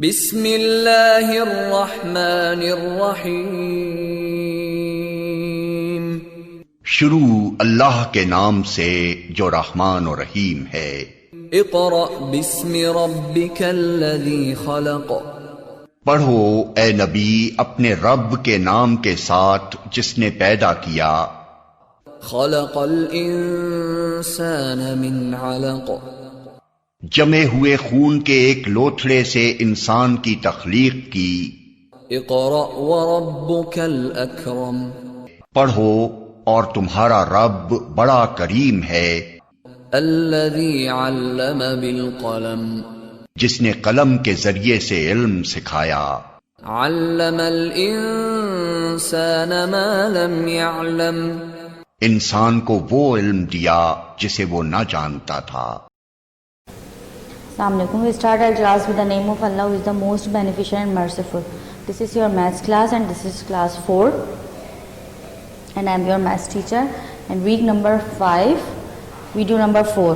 बिस्मिल्लाहिर्रहमानिर्रहीम। शुरू अल्लाह के नाम से जो रहमान और रहीम है। इक़रा बिस्मि रब्बिकल्लज़ी खलक़। पढ़ो ए नबी अपने रब के नाम के साथ जिसने पैदा किया। खलक़ल इंसान मिन अलक़। जमे हुए खून के एक लोथड़े से इंसान की तख्लीक की। इक़रा व रब्बुकल अकरम। पढ़ो और तुम्हारा रब बड़ा करीम है। अल्लज़ी अल्लम बिल क़लम। जिसने कलम के जरिए से इल्म सिखाया। अल्लमल इंसान मा लम यअलम। इंसान को वो इल्म दिया जिसे वो न जानता था। Assalamualaikum. We start our class with the name of Allah who is the most beneficent and merciful. This is your maths class and this is class 4 and I am your maths teacher and week number 5, video number 4.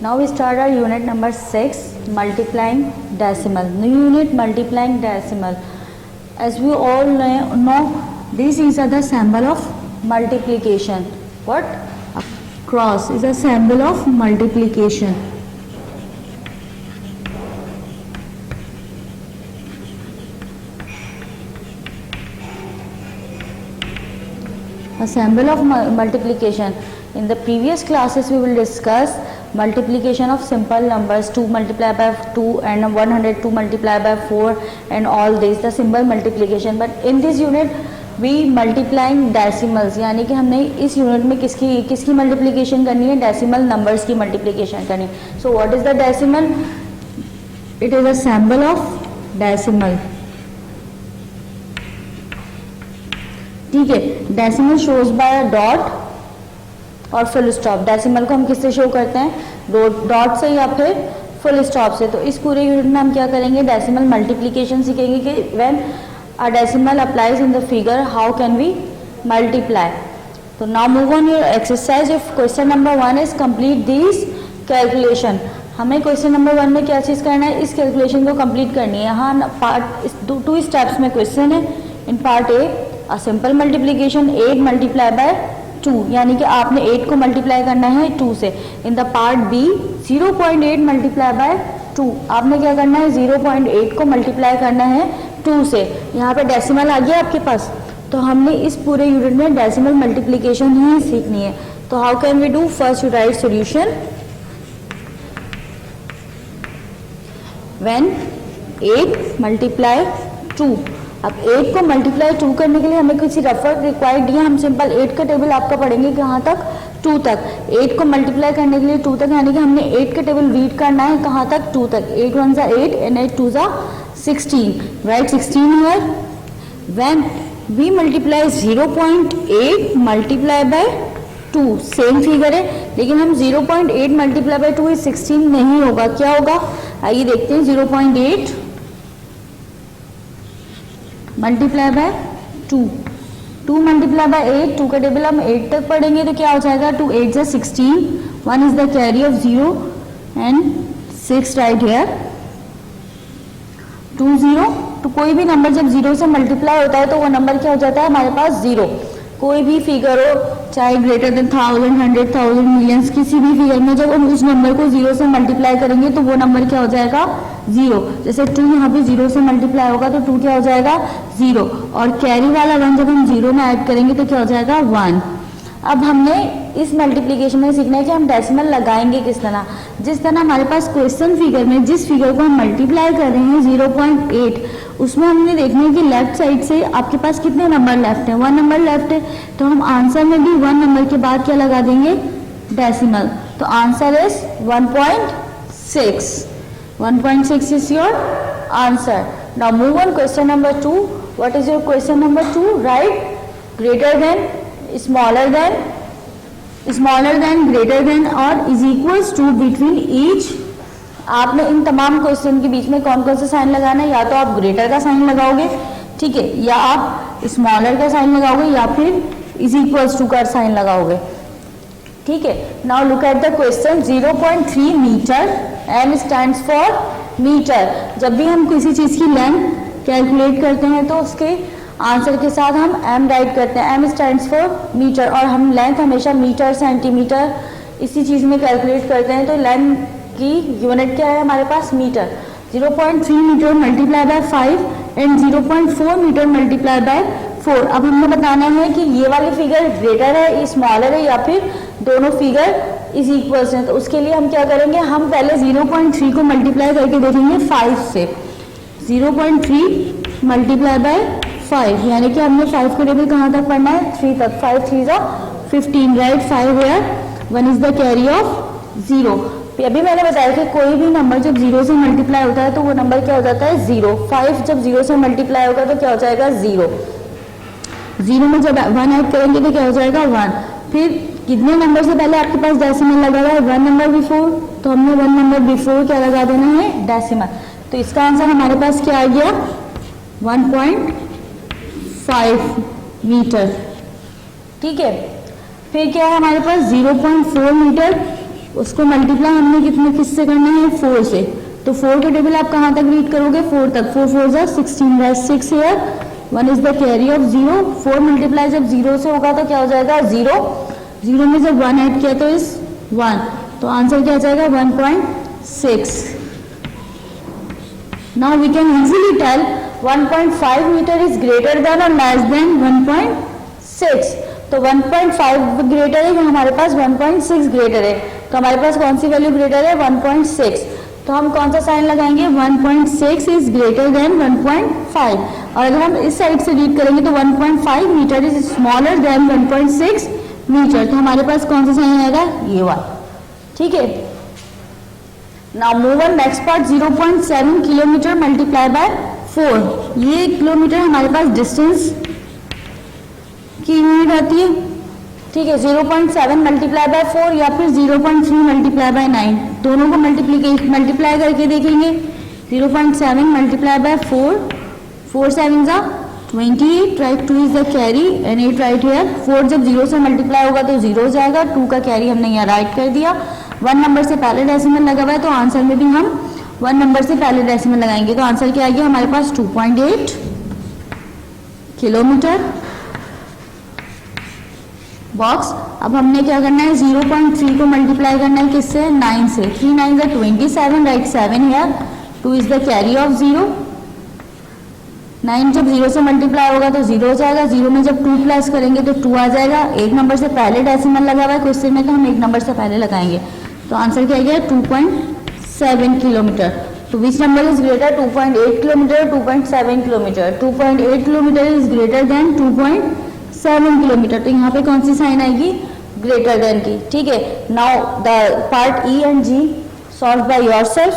Now we start our unit number 6, multiplying decimal. New unit, multiplying decimal. As we all know, this is the symbol of multiplication. What? Cross is a symbol of multiplication. A symbol of multiplication. In the previous classes we will discuss multiplication of simple numbers, 2 multiplied by 2 and 102 multiplied by 4 and all this, the symbol multiplication. But in this unit we multiplying decimals, यानी कि हमने इस unit में किसकी multiplication करनी है, decimal numbers की multiplication करनी है. So what is the decimal? It is a symbol of decimal. ठीक है, डेसिमल शोज बाय डॉट और फुल स्टॉप. डेसिमल को हम किससे शो करते हैं? डॉट से या फिर फुल स्टॉप से. तो इस पूरे यूनिट में हम क्या करेंगे? डेसिमल मल्टीप्लिकेशन सीखेंगे कि when a decimal applies in the figure how can we multiply. तो now move on your exercise. If question number 1 is complete this calculation. हमें क्वेश्चन नंबर 1 में क्या चीज करना है? इस कैलकुलेशन को कंप्लीट करनी है. यहाँ पार्ट 2 स्टेप्स में क्वेश्चन है. In part A a simple multiplication 8 multiply by 2, यानी कि आपने 8 को मल्टीप्लाई करना है 2 से. In the part B 0.8 multiply by 2, आपने क्या करना है? 0.8 को मल्टीप्लाई करना है 2 से. यहाँ पे डेसिमल आ गया आपके पास. तो हमने इस पूरे यूनिट में डेसिमल मल्टीप्लिकेशन ही सीखनी है. तो how can we do? First you write solution. When 8 multiply 2. अब 8 को मल्टीप्लाई 2 करने के लिए हमें कुछ रेफर रिक्वायर्ड दिया. हम सिंपल 8 का टेबल आपका पढ़ेंगे कहाँ तक? 2 तक. 8 को मल्टीप्लाई करने के लिए 2 तक, यानी कि हमने 8 का टेबल रीड करना है कहाँ तक? 2 तक. 8 1 ज़ा 8 एंड 8 2 ज़ा 16. Right 16 here. When we multiply 0.8 multiply by 2, सेम फिगर है लेकिन हम 0.8 मल्टीप्लाई बाय 2 इज 16 नहीं होगा. क्या होगा? आइए देखते हैं. 0.8 मल्टीप्लाई बाय 2. 2 multiply by 8. 2 का टेबल हम 8 तक पढ़ेंगे तो क्या हो जाएगा? 2 8 जा 16. 1 is the carry of 0 and 6 right here. 2 0. तो कोई भी नंबर जब 0 से मल्टीप्लाई होता है तो वो नंबर क्या हो जाता है हमारे पास? 0. कोई भी फिगर हो, चाहे ग्रेटर देन 1000, 100,000, मिलियंस, किसी भी फिगर में जब हम उस नंबर को 0 से मल्टीप्लाई करेंगे तो वो नंबर क्या हो जाएगा? 0. जैसे 2 यहाँ पे 0 से मल्टीप्लाई होगा तो 2 क्या हो जाएगा? 0. और कैरी वाला 1 जब हम 0 में ऐड करेंगे तो क्या हो जाएगा? 1. अब हमने इस मल्टीप्लिकेशन में सीखना है कि हम डेसिमल लगाएंगे किस तरह. जिस तरह हमारे पास क्वेश्चन फिगर में जिस फिगर को हम मल्टीप्लाई कर रहे हैं 0.8, उसमें हमने देखना है कि लेफ्ट साइड से आपके पास कितने नंबर लेफ्ट है? 1 नंबर लेफ्ट है. तो हम आंसर में भी 1 नंबर के बाद क्या लगा देंगे? डेसिमल. तो answer is 1.6. 1.6 is your answer. Now move on question number 2. What is your question number 2? Write greater than, smaller than, greater than or is equals to between each. आपने इन तमाम क्वेश्चन के बीच में कौन कौन सा साइन लगाना है? या तो आप ग्रेटर का साइन लगाओगे, ठीक है, या आप स्मॉलर का साइन लगाओगे या फिर इज इक्वल्स टू का साइन लगाओगे. ठीक है. Now look at the question. 0.3 metre, M stands for metre. जब भी हम किसी चीज़ की लेंथ कैलकुलेट करते हैं तो उसके आंसर के साथ हम m राइट करते हैं। m स्टैंड्स फॉर मीटर और हम लेंथ हमेशा मीटर, सेंटीमीटर इसी चीज़ में कैलकुलेट करते हैं। तो लेंथ की यूनिट क्या है हमारे पास? Metre. 0.3 metre multiply by 5 and 0.4 metre multiply by 4। अब हमने बताना है कि ये वाली फिगर ग्रेटर है, स्मॉलर है, या फिर दोनों फिगर इज इक्वल है। तो उसके लिए हम क्या करेंगे, हम पहले 0.3 को मल्टीप्लाई करके देखेंगे 5 से। 0.3 मल्टीप्लाई बाय 5 यानी कि हमने 5 को टेबल कहाँ तक पढ़ना है? 3 तक। 5 3 जा 15 right. 5 here 1 is the carry of 0। अभी मैंने बताया कि कोई भी नंबर जब 0 से मल्टीप्लाई होता है तो वो नंबर क्या हो जाता है? 0। 5 जब 0 से मल्टीप्लाई होगा तो क्या हो जाएगा? 0। 0 में जब 1 ऐड करेंगे तो क्या हो जाएगा? 1। फिर कितने नंबर से पहले आपके पास डेसिमल लगा हुआ है? 1 नंबर बिफोर, तो हमने 1 नंबर बिफोर क्या लगा देना है? डेसिमल। तो इसका आंसर हमारे पास क्या आ गया? 1.5 मीटर। ठीक है। फिर क्या है हमारे पास? 0.4 मीटर, उसको मल्टीप्लाई हमने किससे करना है? 4 से। तो 4 के टेबल आप कहाँ तक रीड करोगे? 4 तक। 4 4 जा 16 6 year 1 is the carry of 0। 4 multiply जब 0 से होगा तो क्या हो जाएगा? 0। 0 में जब 1 ऐड किया तो इस 1, तो आंसर क्या आ जाएगा? 1.6। Now we can easily tell 1.5 metre is greater than और लेस देन 1.6। तो 1.5 ग्रेटर है, हमारे पास 1.6 ग्रेटर है। तो हमारे पास कौन सी वैल्यू ग्रेटर है? 1.6। तो हम कौन सा साइन लगाएंगे? 1.6 इज ग्रेटर देन 1.5। और अगर हम इस साइड से रीड करेंगे तो 1.5 metre is smaller than 1.6 metre. तो हमारे पास कौन सा साइन आएगा? ये वाला। ठीक है। Now move on next part. 0.7 kilometre multiply by 4। ये किलोमीटर हमारे पास डिस्टेंस की यूनिट आती है। ठीक है। 0.7 मल्टीप्लाई बाय 4 या फिर 0.3 मल्टीप्लाई बाय 9, दोनों को मल्टीप्लाई करके देखेंगे। 0.7 मल्टीप्लाई बाय 4, 4 7 जा 28 right. 2 is the carry and 8 right here. 4 जब 0 से मल्टीप्लाई होगा तो 0 हो जाएगा। 2 का कैरी हमने यहाँ राइट कर दिया। 1 नंबर से पहले डेसिमल लगा हुआ है तो आंसर में भी हम 1 नंबर से पहले डेसिमल लगाएंगे। तो आंसर क्या आ गया हमारे पास? 2.8 किलोमीटर। बॉक्स। अब हमने क्या करना है? 0.3 को मल्टीप्लाई करना है किससे? 9 से। 3 9 जा 27 right 7 here. 2 is the carry of 0। 9 जब 0 से मल्टीप्लाई होगा तो 0 हो जाएगा। 0 में जब 2 प्लस करेंगे तो 2 आ जाएगा। 1 नंबर से पहले डेसिमल लगा हुआ है क्वेश्चन में तो हम 1 नंबर से पहले लगाएंगे। तो आंसर क्या गया? 2.7 किलोमीटर। तो which number is greater? 2.8 kilometre, 2.7 kilometre. 2.8 kilometre is greater than 2.7 kilometre. तो यहाँ पे कौन सी साइन आएगी? ग्रेटर देन की। ठीक है। Now the part E and G solve by yourself.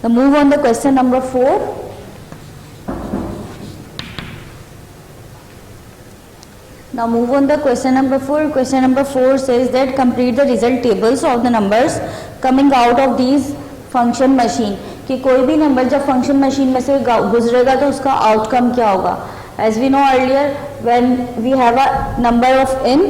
Move on the question number 4। Now move on the question number 4. Question number 4 says that complete the result tables of the numbers coming out of these function machine. कि कोई भी number जब function machine में से गुजरेगा तो उसका outcome क्या होगा? As we know earlier, when we have a number of n,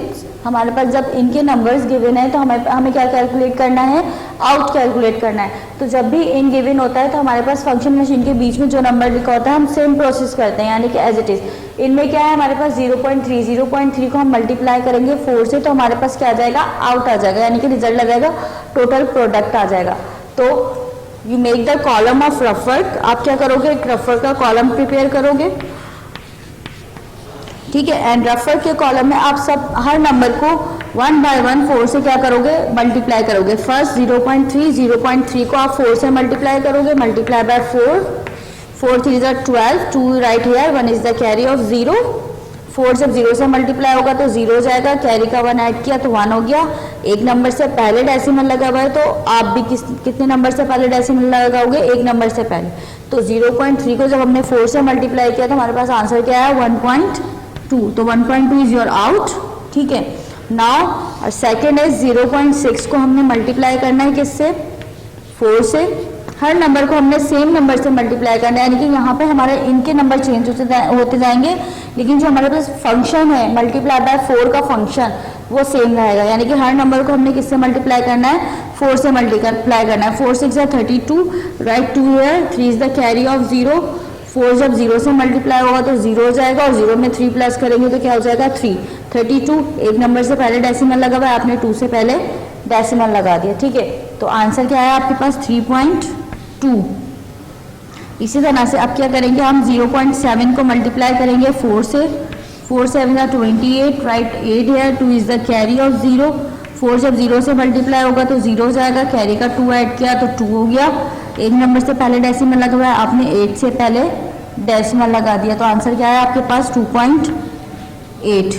हमारे पास जब इनके नंबर्स गिवन है तो हमें क्या कैलकुलेट करना है? आउट कैलकुलेट करना है। तो जब भी इन गिवन होता है तो हमारे पास फंक्शन मशीन के बीच में जो नंबर लिखा होता है हम सेम प्रोसेस करते हैं, यानी कि एज इट इज। इनमें क्या है हमारे पास? 0.3 को हम मल्टीप्लाई करेंगे 4 से तो हमारे पास क्या आ जाएगा? आउट आ जाएगा, यानी कि रिजल्ट आ जाएगा, टोटल प्रोडक्ट आ जाएगा। तो you make the column of rough work. आप क्या करोगे? एक रफ वर्क का कॉलम प्रिपेयर करोगे। ठीक है। एंड रफ वर्क के कॉलम में आप सब हर नंबर को 1 बाय 1 4 से क्या करोगे? मल्टीप्लाई करोगे। फर्स्ट 0.3 को आप 4 से मल्टीप्लाई करोगे। मल्टीप्लाई बाय 4, 4 3 जा 12, 2 right here, 1 is the carry of 0। 4 जब 0 से मल्टीप्लाई होगा तो 0 हो जाएगा। कैरी का 1 ऐड किया तो 1 हो गया। 1 नंबर से पहले डेसिमल लगा हुआ है तो आप भी कितने नंबर से पहले डेसिमल लगाओगे? 1 नंबर से पहले। तो 0.3 को जब हमने 4 से मल्टीप्लाई किया तो हमारे पास आंसर क्या है? 1.2। तो 1.2 इज योर आउट। ठीक है। नाउ और सेकेंड है 0.6 को हमने मल्टीप्लाई करना है किससे? 4 से। हर नंबर को हमने सेम नंबर से मल्टीप्लाई करना है, यानी कि यहाँ पे हमारे इनके नंबर चेंज होते जाएंगे, लेकिन जो हमारे पास फंक्शन है मल्टीप्लाई बाय 4 का फंक्शन वो सेम रहेगा। यानी कि हर नंबर को हमने किससे मल्टीप्लाई करना है, 4 से मल्टीप्लाई करना है। 4 6 32, right 2 here, 3 is the carry of 0। 4 जब 0 से मल्टीप्लाई होगा तो 0 हो जाएगा, और 0 में 3 प्लस करेंगे तो क्या हो जाएगा 3। 32 एक नंबर से पहले डेसिमल लगा हुआ है, आपने 2 से पहले डेसिमल लगा दिया, ठीक है। तो आंसर क्या है आपके पास 3.2। इसी तरह से अब क्या करेंगे, हम 0.7 को मल्टीप्लाई करेंगे 4 से। 4 7 28, राइट 8 है, 2 इज द कैरी ऑफ 0। 4 जब 0 से मल्टीप्लाई होगा तो 0 हो जाएगा, कैरी का 2 ऐड किया तो 2 हो गया। एक नंबर से पहले डेसिमल लगा हुआ है, आपने 8 से पहले डेसिमल लगा दिया, तो आंसर क्या है आपके पास 2.8।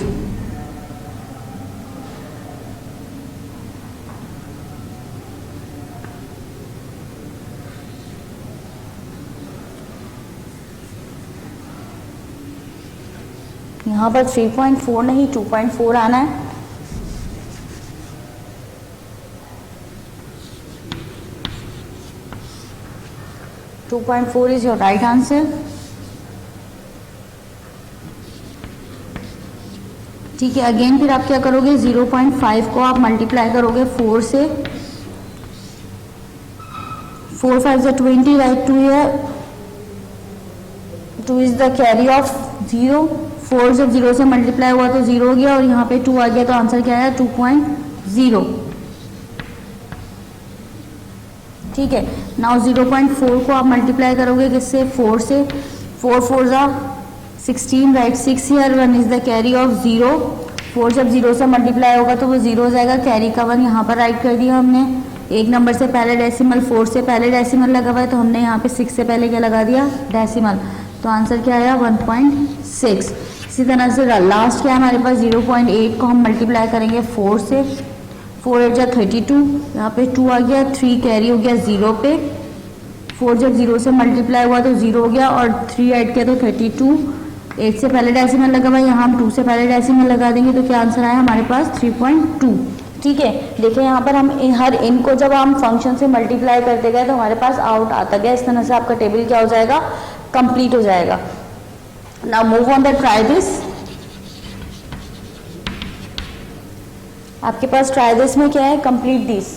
यहाँ पर 3.4 नहीं 2.4 आना है। To 2.4 is your right answer. ठीक है, अगेन फिर आप क्या करोगे, 0.5 को आप मल्टीप्लाई करोगे 4 से। 4 5 20, राइट 2 है, 2 इज द कैरी ऑफ 0। 4 जब 0 से मल्टीप्लाई हुआ तो 0 हो गया, और यहाँ पे 2 आ गया, तो आंसर क्या है 2.0। ठीक है, नाउ 0.4 को आप मल्टीप्लाई करोगे किससे, 4 से। 4 4 जा 16, right 6 here, 1 is the carry of 0। 4 जब 0 से मल्टीप्लाई होगा तो वो 0 हो जाएगा, कैरी का 1 यहाँ पर राइट कर दिया हमने। एक नंबर से पहले डेसिमल, 4 से पहले डेसिमल लगा हुआ है, तो हमने यहाँ पे 6 से पहले क्या लगा दिया, डेसिमल, तो आंसर क्या आया 1.6। इसी तरह से लास्ट क्या है हमारे पास, 0.8 को हम मल्टीप्लाई करेंगे 4 से। 4 8 जा 32, यहाँ पे 2 आ गया, 3 कैरी हो गया 0 पे। 4 जब 0 से मल्टीप्लाई हुआ तो 0 हो गया, और 3 ऐड किया तो 32। 8 से पहले डेसिमल लगा हुआ है, यहाँ हम 2 से पहले डेसिमल लगा देंगे, तो क्या आंसर आया हमारे पास 3.2। ठीक है, देखिए यहाँ पर हम हर इन को जब हम फंक्शन से मल्टीप्लाई करते गए तो हमारे पास आउट आता गया। इस तरह से आपका टेबल क्या हो जाएगा, कंप्लीट हो जाएगा। Now move on the try this. आपके पास ट्राई दिस में क्या है, कंप्लीट दिस।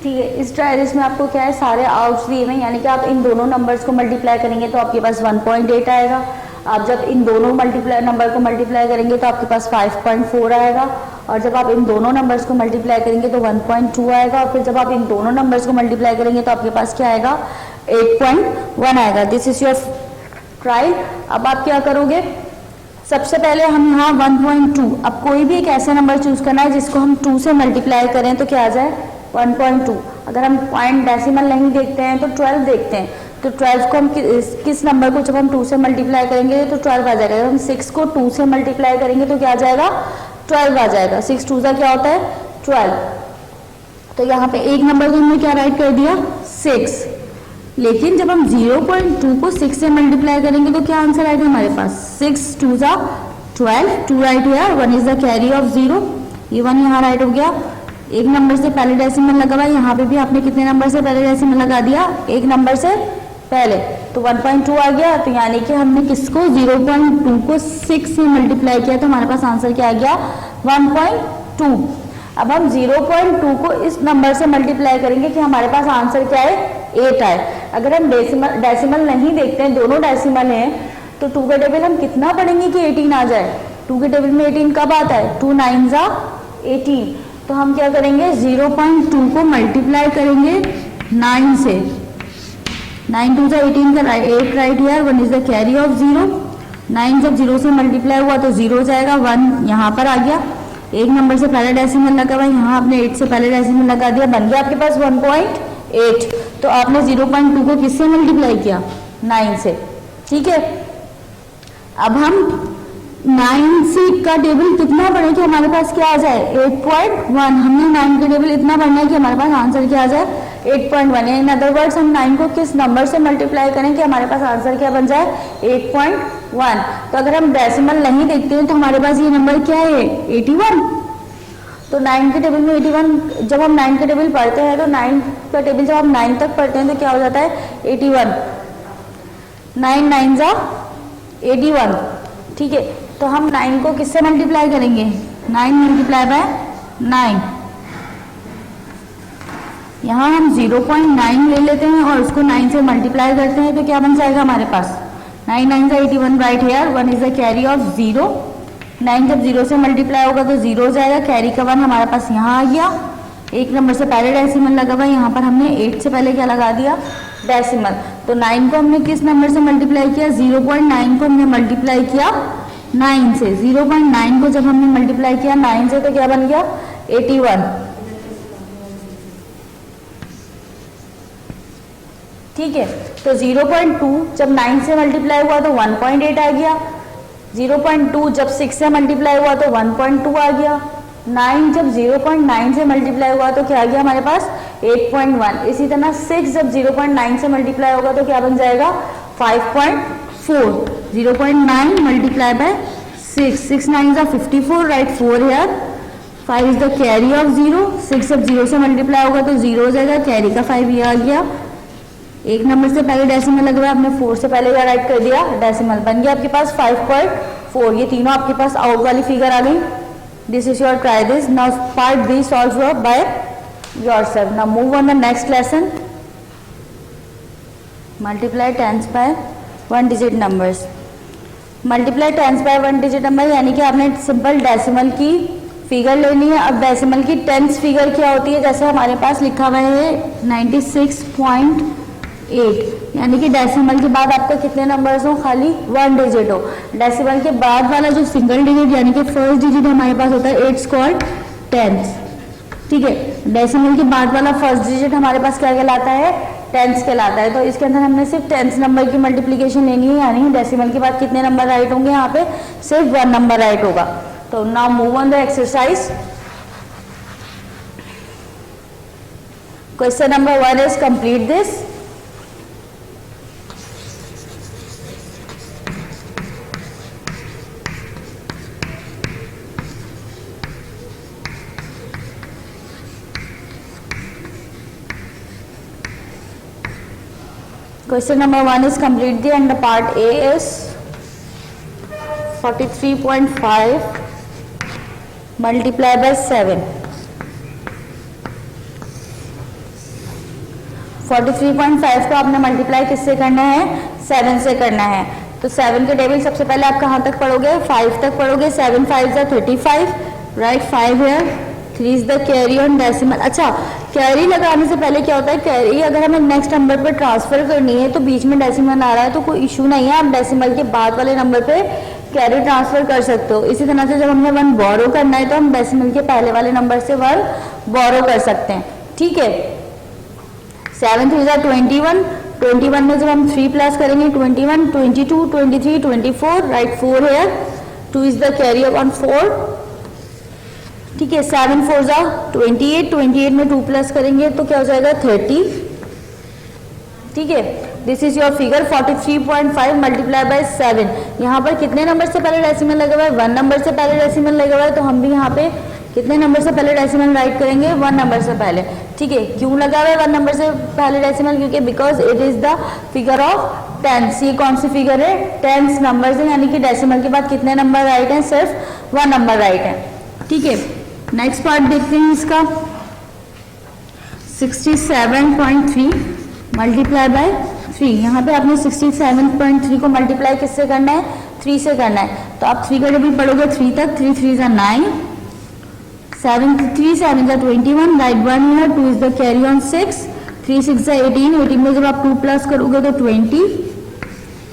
ठीक है, इस ट्रायल्स में आपको क्या है, सारे आउट्स दिए हुए, यानी कि आप इन दोनों नंबर्स को मल्टीप्लाई करेंगे तो आपके पास 1.8 आएगा। आप जब इन दोनों नंबर को मल्टीप्लाई करेंगे तो आपके पास 5.4 आएगा, और जब आप इन दोनों नंबर्स को मल्टीप्लाई करेंगे तो 1.2 आएगा, और फिर जब आप इन दोनों नंबर्स को मल्टीप्लाई करेंगे तो आपके पास क्या आएगा, 8.1 आएगा। This is your trial. अब आप क्या करोगे, सबसे पहले हम यहाँ 1.2, अब कोई भी एक ऐसा नंबर चूज करना है जिसको हम 2 से मल्टीप्लाई करें तो क्या आ जाए 1.2। अगर हम पॉइंट डेसिमल नहीं देखते हैं तो 12 देखते हैं, तो 12 को हम किस नंबर को जब हम 2 से मल्टीप्लाई करेंगे तो 12 आ जाएगा। जब हम 6 को 2 से मल्टीप्लाई करेंगे तो क्या आ जाएगा, 12 आ जाएगा। 6 2 क्या होता है 12। तो यहाँ पे एक नंबर को हमने क्या राइट कर दिया 6, लेकिन जब हम 0.2 को 6 से मल्टीप्लाई करेंगे तो क्या आंसर आएगा हमारे पास, 6 2 12, 2 राइट हुआ, 1 इज द कैरी ऑफ 0, ये 1 यहाँ राइट हो गया। एक नंबर से पहले डेसिमल लगा हुआ है, यहाँ पे भी आपने कितने नंबर से पहले डेसिमल लगा दिया, एक नंबर से पहले, तो 1.2 आ गया। तो यानी कि हमने किसको 0.2 को 6 से मल्टीप्लाई किया तो हमारे पास आंसर क्या आ गया 1.2। अब हम 0.2 को इस नंबर से मल्टीप्लाई करेंगे कि हमारे पास आंसर क्या है 8 आए। अगर हम डेसिमल नहीं देखते हैं, दोनों डेसिमल हैं, तो 2 का टेबल हम कितना पढ़ेंगे कि 18 आ जाए। 2 के टेबल में 18 कब आता है, 2 9 18। तो हम क्या करेंगे 0.2 को मल्टीप्लाई करेंगे 9 से। 9 2 18 का 8 right here, 1 is the carry of 0। 9 जब 0 से मल्टीप्लाई हुआ तो 0 हो जाएगा, 1 यहाँ पर आ गया। एक नंबर से पहले डेसिमल लगा हुआ है, यहाँ आपने 8 से पहले डेसिमल लगा दिया, बन गया आपके पास 1.8। तो आपने 0.2 को किससे मल्टीप्लाई किया? 9 से। ठीक है, अब हम 9 से का टेबल कितना बढ़े कि हमारे पास क्या आ जाए? 8.1। हमने 9 का टेबल इतना बढ़ना है कि हमारे पास आंसर क्या आ जाए? 8.1। इन अदर वर्ड्स हम 9 को किस नंबर से मल्टीप्लाई करें कि हमारे पास आंसर क्या बन जाए? 8.1। तो अगर हम डेसिमल नहीं देखते हैं तो हमारे पास ये नंबर क्या है? 81। तो 9 के टेबल में 81, जब हम 9 के टेबल पढ़ते हैं तो 9 का टेबल जब हम 9 तक पढ़ते हैं तो क्या हो जाता है? 81। 9 9 जा 81। ठीक है, तो हम 9 को किससे मल्टीप्लाई करेंगे? 9 मल्टीप्लाई बाय 9। यहाँ हम 0.9 ले लेते हैं और उसको 9 से मल्टीप्लाई करते हैं तो क्या बन जाएगा हमारे पास? 9 9 का 81 right here, 1 is the carry of 0। 9 जब 0 से मल्टीप्लाई होगा तो 0 हो जाएगा, कैरी का 1 हमारे पास यहाँ आ गया। एक नंबर से पहले डेसिमल लगा हुआ है, यहाँ पर हमने 8 से पहले क्या लगा दिया? डेसिमल। तो 9 को हमने किस नंबर से मल्टीप्लाई किया? 0.9 को हमने मल्टीप्लाई किया 9 से। 0.9 को जब हमने मल्टीप्लाई किया 9 से तो क्या बन गया? 81। ठीक है, तो 0.2 जब 9 से मल्टीप्लाई हुआ तो 1.8 आ गया। 0.2 जब 6 से मल्टीप्लाई हुआ तो 1.2 आ गया। 9 जब 0.9 से मल्टीप्लाई हुआ तो क्या आ गया हमारे पास? 8.1। इसी तरह 6 जब 0.9 से मल्टीप्लाई होगा तो क्या बन जाएगा? 5.4। 0.9 multiply by 6, 6 9 are 54, right 4 here। 5 is the carry of 0। 6 जब 0 से मल्टीप्लाई होगा तो 0 हो जाएगा, कैरी का 5 ये आ गया। एक नंबर से पहले डेसिमल लग रहा है, आपने 4 से पहले क्या राइट कर दिया? डेसिमल। बन गया आपके पास 5.4। ये तीनों आपके पास आउट वाली फिगर आ गई। This is your try this. Now part B solve by yourself. Now move on the next lesson. Multiply tens by 1 digit numbers. Multiply tens by 1 digit number यानी कि आपने सिंपल डेसिमल की figure लेनी है। अब decimal की tense figure क्या होती है? जैसे हमारे पास लिखा हुआ है 96.8, यानी कि डेसिमल के बाद आपका कितने नंबर्स हो? खाली 1 डिजिट हो। डेसिमल के बाद वाला जो सिंगल डिजिट यानी कि फर्स्ट डिजिट हमारे पास होता है 8 कॉल्ड टेंस। ठीक है, डेसिमल के बाद वाला फर्स्ट डिजिट हमारे पास क्या कहलाता है? टेंस कहलाता है। तो इसके अंदर हमने सिर्फ टेंस नंबर की मल्टीप्लीकेशन लेनी है, यानी डेसिमल के बाद कितने नंबर राइट होंगे? यहाँ पे सिर्फ 1 नंबर राइट होगा। तो now move on the exercise. Question number 1 is complete this. Question number 1 is complete and the part A is 43.5 multiply by 7. 43.5 को आपने मल्टीप्लाई किससे करना है? 7 से करना है। तो 7 के टेबल सबसे पहले आप कहाँ तक पढ़ोगे? 5 तक पढ़ोगे। 7 5 are 35, राइट 5 है। 3 is the carry on decimal. अच्छा, कैरी लगाने से पहले क्या होता है? कैरी अगर हमें नेक्स्ट नंबर पर ट्रांसफर करनी है तो बीच में डेसिमल आ रहा है तो कोई इशू नहीं है, आप डेसिमल के बाद वाले नंबर पे कैरी ट्रांसफर कर सकते हो। इसी तरह से जब हमें 1 बोरो करना है तो हम डेसिमल के पहले वाले नंबर से 1 बोरो कर सकते हैं। ठीक है, 7 3 are 21। 21 में जब हम 3 प्लस करेंगे 21, 22, 23, 24, राइट 4 है। 2 इज द कैरी ऑन 4। ठीक है, 7 4 जा 28, 28 में 2 प्लस करेंगे तो क्या हो जाएगा? 30। ठीक है, this is your figure 43.5 multiply by 7। यहाँ पर कितने नंबर से पहले डेसिमल लगा हुआ है? 1 नंबर से पहले डेसिमल लगा हुआ है, तो हम भी यहाँ पे कितने नंबर से पहले डेसिमल राइट करेंगे? 1 नंबर से पहले। ठीक है, क्यों लगा हुआ है 1 नंबर से पहले डेसिमल? क्योंकि because it is the figure of tens. ये कौन सी फिगर है? टेंस नंबर्स है, यानी कि डेसिमल के बाद कितने नंबर राइट हैं? सिर्फ 1 नंबर राइट है। ठीक है, नेक्स्ट पार्ट देखते हैं इसका। 67.3 मल्टीप्लाई बाय 3। यहाँ पे आपने 67.3 को मल्टीप्लाई किससे करना है? 3 से करना है। तो आप 3 का टेबल पढ़ोगे 3 तक। 3 3 are 9, 7 3 7 are 21, राइट 1 है। 2 is the carry on 6, 3 6 are 18। 18 में जब आप 2 प्लस करोगे तो 20।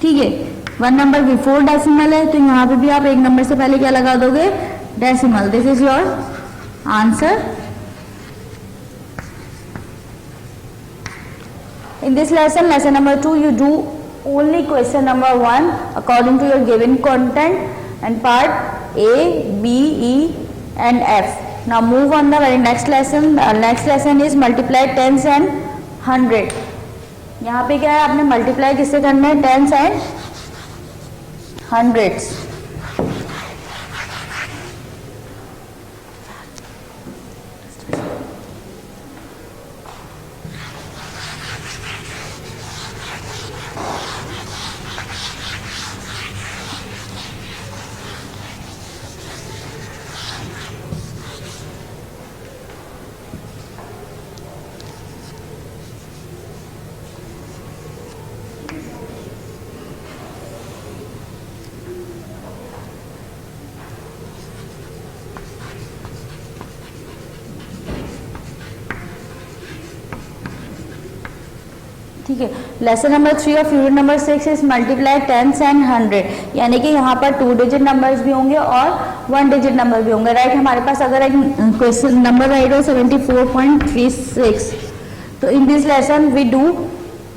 ठीक है, 1 नंबर बिफोर डेसिमल है तो यहाँ पे भी आप 1 नंबर से पहले क्या लगा दोगे? decimal. This is your answer. In this lesson, lesson number 2, you do only question number 1 according to your given content and part A, B, E and F. Now move on the very next lesson. The next lesson is multiply tens and 100. यहाँ पे क्या है, आपने multiply किससे करना है, tense and hundreds. ठीक है. लेसन नंबर 3 और unit number 6 is multiply tens and 100. यानी कि यहाँ पर 2 डिजिट नंबर्स भी होंगे और 1 डिजिट नंबर भी होंगे. राइट, हमारे पास अगर एक क्वेश्चन नंबर राइट हो 74.36. तो in this lesson we do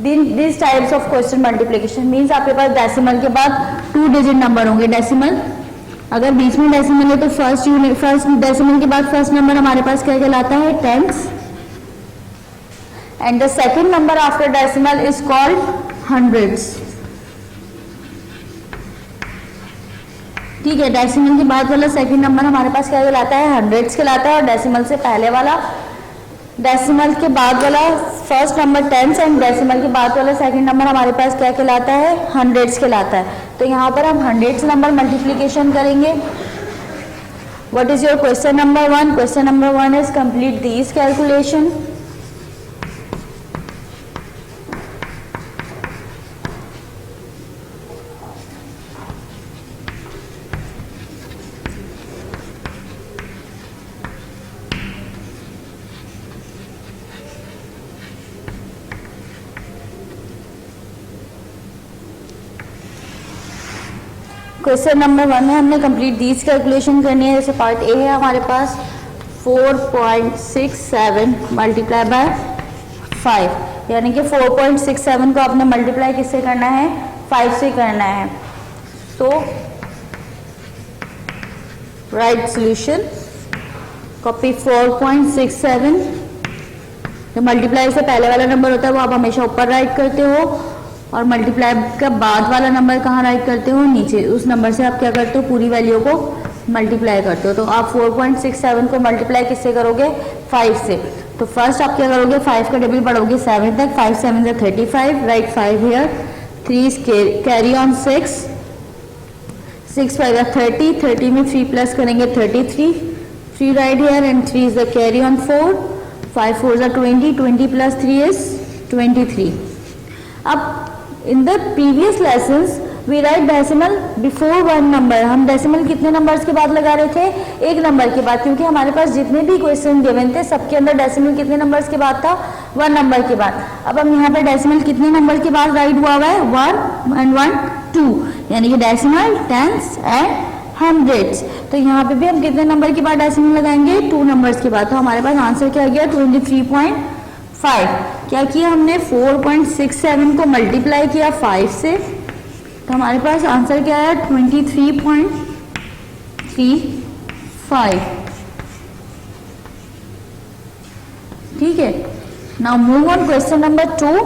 this types of question multiplication. Means आपके पास डेसिमल के बाद 2 डिजिट नंबर होंगे. डेसिमल अगर बीच में डेसिमल है तो फर्स्ट डेसिमल के बाद फर्स्ट नंबर हमारे पास क्या कहलाता है, tense. And the second number after decimal is called hundreds. ठीक है, डेसिमल के बाद वाला सेकंड नंबर हमारे पास क्या कहलाता है, हंड्रेड्स कहलाता है. और डेसिमल से पहले वाला, डेसिमल के बाद वाला first number tens and decimal के बाद वाला सेकंड नंबर हमारे पास क्या कहलाता है, हंड्रेड्स कहलाता है. तो यहाँ पर हम हंड्रेड्स नंबर मल्टीप्लीकेशन करेंगे. What is your question number 1? Question number 1 is complete these calculation. Question number 1 में हमने कंप्लीट दीज कैलकुलेशन करनी है. जैसे पार्ट ए है हमारे पास 4.67 मल्टीप्लाई बाय 5. यानी कि 4.67 को आपने मल्टीप्लाई किससे करना है, 5 से करना है. तो राइट सोल्यूशन, कॉपी 4.67. जो मल्टीप्लाई से पहले वाला नंबर होता है वो आप हमेशा ऊपर राइट करते हो और मल्टीप्लाई का बाद वाला नंबर कहाँ राइट करते हो, नीचे. उस नंबर से आप क्या करते हो, पूरी वैल्यू को मल्टीप्लाई करते हो. तो आप 4.67 को मल्टीप्लाई किससे करोगे, 5 से. तो फर्स्ट आप क्या करोगे, 5 का टेबल पढ़ोगे 7 तक. 5 7 से 35, राइट 5 हियर. 3 carry on 6, 6 5 30. 30 में 3 प्लस करेंगे 33. 3 right here and 3 is the carry on 4. 5 4 is 20. 20 plus 3 is 23. अब in the previous lessons we write decimal before one number. हम डेसिमल कितने नंबर्स के बाद लगा रहे थे, एक नंबर के बाद, क्योंकि हमारे पास जितने भी क्वेश्चन गिवन थे सबके अंदर डेसिमल कितने नंबर्स के बाद था, 1 नंबर के बाद. अब हम यहाँ पे डेसिमल कितने नंबर के बाद राइट हुआ हुआ है, 1 and 1 2. यानी कि डेसिमल टेंस एंड हंड्रेड्स. तो यहाँ पे भी हम कितने नंबर के बाद डेसिमल लगाएंगे, 2 नंबर्स के बाद. तो हमारे पास आंसर क्या गया, 23.5. क्या किया हमने, 4.67 को मल्टीप्लाई किया 5 से. तो हमारे पास आंसर क्या है, 23.35. ठीक है. Now move on question number 2.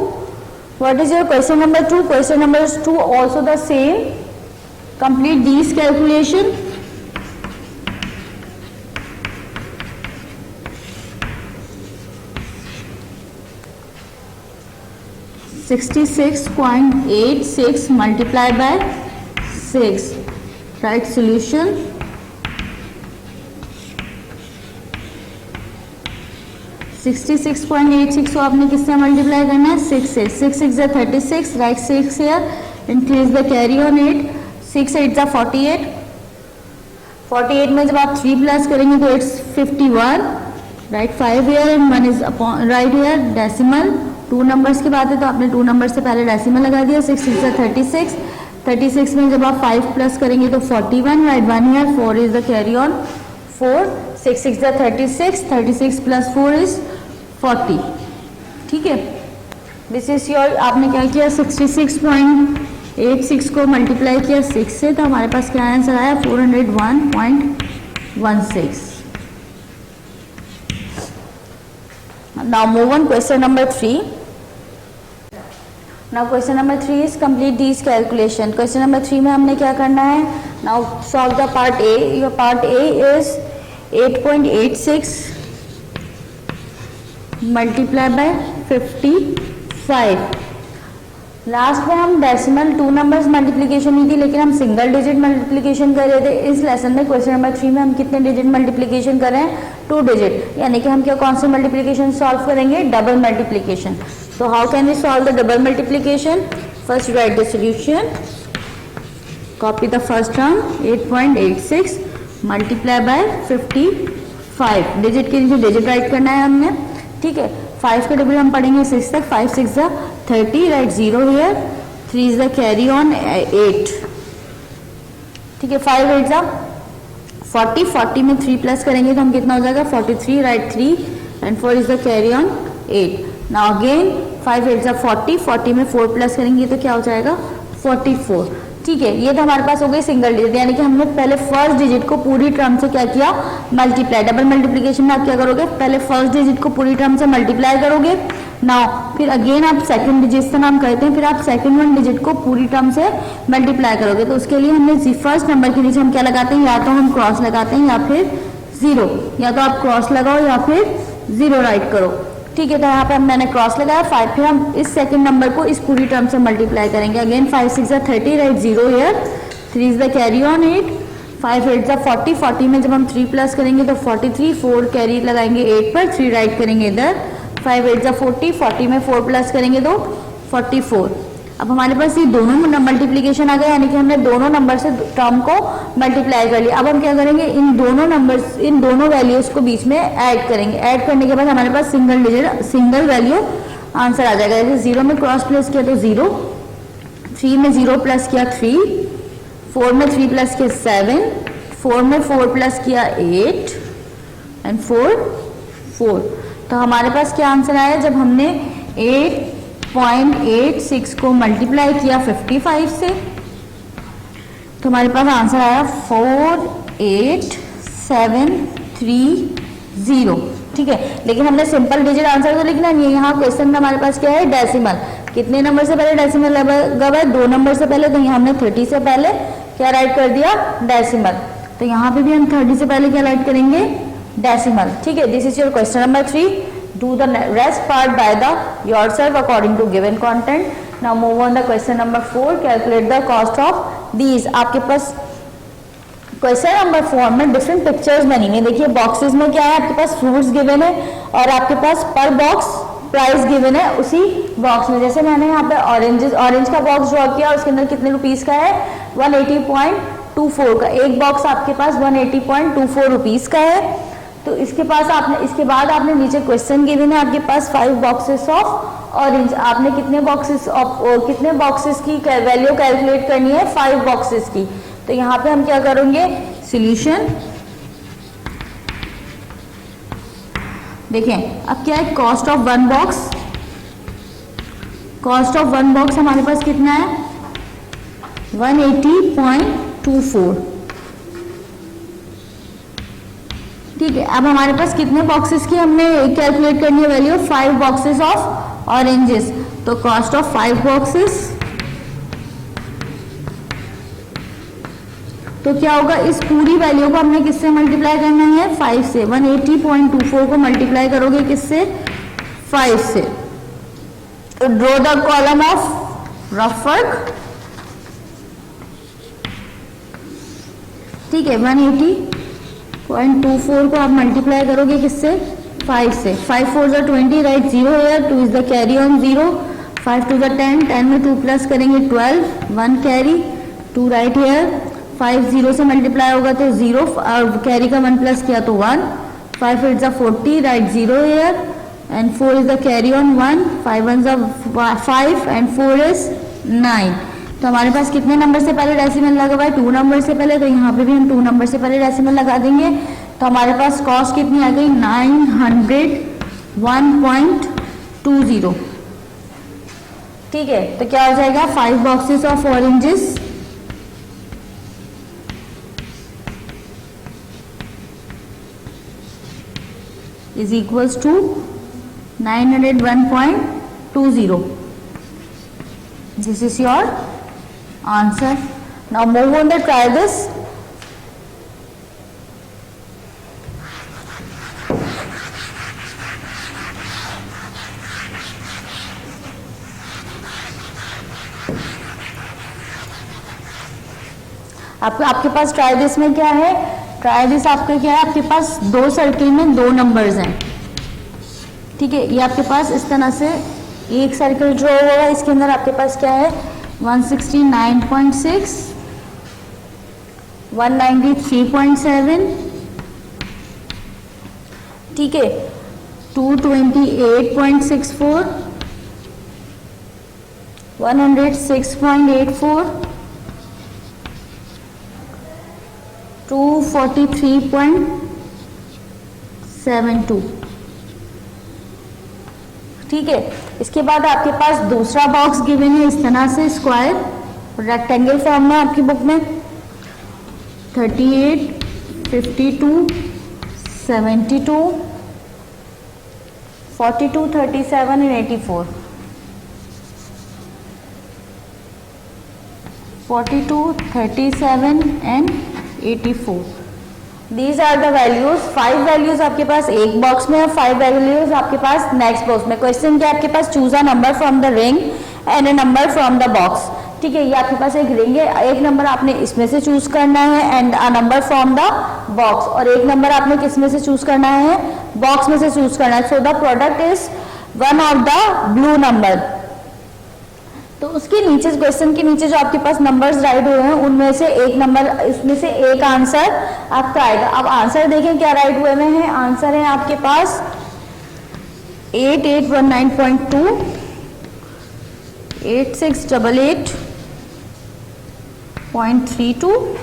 What is your question number 2? Question number 2 also the same. Complete this calculation. (66.86 multiplied by 6). Right solution. 66.86 को आपने किससे मल्टीप्लाई करना है, 6 से. 6 6 is 36. Right 6 here and 3 is the carry on 8. 6 8 is 48. 48 में जब आप 3 plus करेंगे तो it's 51. Right 5 here and 1 is upon right here decimal. 2 numbers की बात है तो आपने 2 नंबर से पहले डेसिमल लगा दिया. 6 6 is 36. 36 में जब आप 5 प्लस करेंगे तो 41, right 1 year, 4 is the carry on, 4, 6 6 the 36, 36 plus 4 is 40, ठीक है। दिस इज योर, आपने क्या किया 66.86 को मल्टीप्लाई किया 6 से, तो हमारे पास क्या आंसर आया 401.16। Now move on question number 3. Now question number 3 is complete these calculation. Question number 3 में हमने क्या करना है? Now solve the part A. Your part A is 8.86 multiply by 55. Last में हम डेसिमल 2 नंबर्स मल्टीप्लीकेशन नहीं थी, लेकिन हम सिंगल डिजिट मल्टीप्लीकेशन कर रहे थे। इस लेसन में क्वेश्चन नंबर 3 में हम कितने डिजिट मल्टीप्लीकेशन कर रहे हैं? 2 डिजिट, यानी कि हम क्या कौन से मल्टीप्लीकेशन सॉल्व करेंगे? Double multiplication. So how can we solve the double multiplication? First write the solution. Copy the first term 8.86 multiply by 55. Digit के नीचे डिजिट राइट करना है हमने, ठीक है। 5 के डबल हम पढ़ेंगे 6 तक, 5 6 the 30, right 0 here, 3 is the carry on 8, ठीक है। 5 8 द 40, 40 में 3 प्लस करेंगे तो हम कितना हो जाएगा 43, right 3 and 4 is the carry on 8. Now again 5 8 जा 40, 40 में 4 प्लस करेंगे तो क्या हो जाएगा 44, ठीक है। ये तो हमारे पास हो गई सिंगल डिजिट, यानी कि हमने पहले फर्स्ट डिजिट को पूरी टर्म से क्या किया? मल्टीप्लाई। डबल मल्टीप्लिकेशन में आप क्या करोगे? पहले फर्स्ट डिजिट को पूरी टर्म से मल्टीप्लाई करोगे, नाउ फिर अगेन आप सेकंड डिजिट से नाम करते हैं, फिर आप सेकंड वन डिजिट को पूरी टर्म से मल्टीप्लाई करोगे। तो उसके लिए हमने फर्स्ट नंबर के नीचे हम क्या लगाते हैं? या तो हम क्रॉस लगाते हैं या फिर जीरो, या तो आप क्रॉस लगाओ या फिर जीरो राइट करो, ठीक है। तो यहाँ पे मैंने क्रॉस लगाया 5, फिर हम इस सेकंड नंबर को इस पूरी टर्म से मल्टीप्लाई करेंगे। Again 5 6 30, right 0 here, 3 is the carry on 8, 5 8 40, 40 में जब हम 3 प्लस करेंगे तो 43, 4 कैरी लगाएंगे 8 पर, 3 राइट करेंगे इधर, 5 8 40, 40 में 4 प्लस करेंगे तो 44। अब हमारे पास ये दोनों मल्टीप्लीकेशन आ गया, यानी कि हमने दोनों नंबर से टर्म को मल्टीप्लाई कर लिया। अब हम क्या करेंगे? इन दोनों नंबर्स, इन दोनों वैल्यूज को बीच में ऐड करेंगे। ऐड करने के बाद हमारे पास single digit, single value answer आ जाएगा। जैसे 0 में क्रॉस प्लस किया तो 0, 3 में 0 प्लस किया 3, 4 में 3 प्लस किया 7, 4 में 4 प्लस किया 8 एंड 4 4। तो हमारे पास क्या आंसर आया? जब हमने 8.86 को मल्टीप्लाई किया 55 से, तो हमारे पास आंसर आया 48730, ठीक है। लेकिन हमने सिंपल डिजिट आंसर तो लिखना नहीं है, यहाँ क्वेश्चन में हमारे पास क्या है? डेसिमल। कितने नंबर से पहले डेसिमल लगा है? 2 नंबर से पहले, तो यहाँ हमने 30 से पहले क्या राइट कर दिया? डेसिमल। तो यहाँ पे भी हम 30 से पहले क्या राइट करेंगे? डेसिमल, ठीक है। This is your question number 3. Do the rest part by the yourself according to given content. Now move on the question number 4. Calculate the cost of these. आपके पास क्वेश्चन नंबर 4 में different pictures बनी हुई। देखिए boxes में क्या है? आपके पास fruits given है और आपके पास पर बॉक्स प्राइस गिवन है उसी बॉक्स में। जैसे मैंने यहाँ पे ऑरेंज का बॉक्स ड्रॉ किया, उसके अंदर कितने रुपीस का है? 180.24 का। एक बॉक्स आपके पास 180.24 रुपीस का है। तो इसके बाद आपने नीचे क्वेश्चन गिवन है आपके पास 5 बॉक्सेस ऑफ ऑरेंज। आपने कितने बॉक्सेस की वैल्यू कैलकुलेट करनी है? 5 बॉक्सेस की। तो यहाँ पे हम क्या करेंगे? सॉल्यूशन देखें। अब क्या है? Cost of one box. Cost of one box हमारे पास कितना है? 180.24, ठीक है। अब हमारे पास कितने बॉक्सेस की हमने कैलकुलेट करनी है वैल्यू? 5 boxes of oranges. तो कॉस्ट ऑफ 5 बॉक्सेस, तो क्या होगा? इस पूरी वैल्यू को हमने किससे मल्टीप्लाई करना है? 5 से। 180.24 को मल्टीप्लाई करोगे किससे? 5 से। तो draw the column of rough work, ठीक है। 180.24 को आप मल्टीप्लाई करोगे किससे? 5 से। 5 4 ज 20, right 0 here, 2 is the carry on 0, 5 2 ज 10, 10 में 2 प्लस करेंगे 12, 1 कैरी, 2 राइट हियर, 5 0 से मल्टीप्लाई होगा तो 0, कैरी का 1 प्लस किया तो 1, 5 8 ज 40, right 0 here and 4 is the carry on 1, 5 1 ज 5 एंड 4 इज 9। तो हमारे पास कितने नंबर से पहले डेसिमल लगा हुआ है, 2 नंबर से पहले, तो यहाँ पे भी हम 2 नंबर से पहले डेसिमल लगा देंगे। तो हमारे पास कॉस्ट कितनी आ गई, 901.20। ठीक है, तो क्या हो जाएगा, 5 boxes of oranges is equals to 901.20. This is your answer. Now move on to try this. आपके पास ट्राई दिस में क्या है, ट्राई दिस आपका क्या है, आपके पास 2 सर्किल में 2 नंबर्स हैं। ठीक है, ये आपके पास इस तरह से एक सर्किल ड्रॉ होगा, इसके अंदर आपके पास क्या है 169.6, 193.7, ठीक है 228.64, 106.84, 243.72। ठीक है, इसके बाद आपके पास दूसरा बॉक्स गिवन है इस तरह से स्क्वायर रेक्टेंगल फॉर्म में आपकी बुक में 38, 52, 72, 42, 37 and 84, 42, 37 and 84। These are the values, 5 values आपके पास एक बॉक्स में और 5 values आपके पास नेक्स्ट बॉक्स में। क्वेश्चन क्या आपके पास, choose a number from the ring and a number from the box. ठीक है, ये आपके पास एक रिंग है, एक नंबर आपने इसमें से चूज करना है and a number from the box, और एक नंबर आपने किस में से चूज करना है, बॉक्स में से चूज करना है। So the product is one of the blue number. तो उसके नीचे क्वेश्चन के नीचे जो आपके पास नंबर्स राइट हुए हैं उनमें से एक नंबर, इसमें से एक आंसर आपका आएगा। अब आंसर देखें क्या राइट हुए में है, आंसर है आपके पास 8819.2, 8688.32,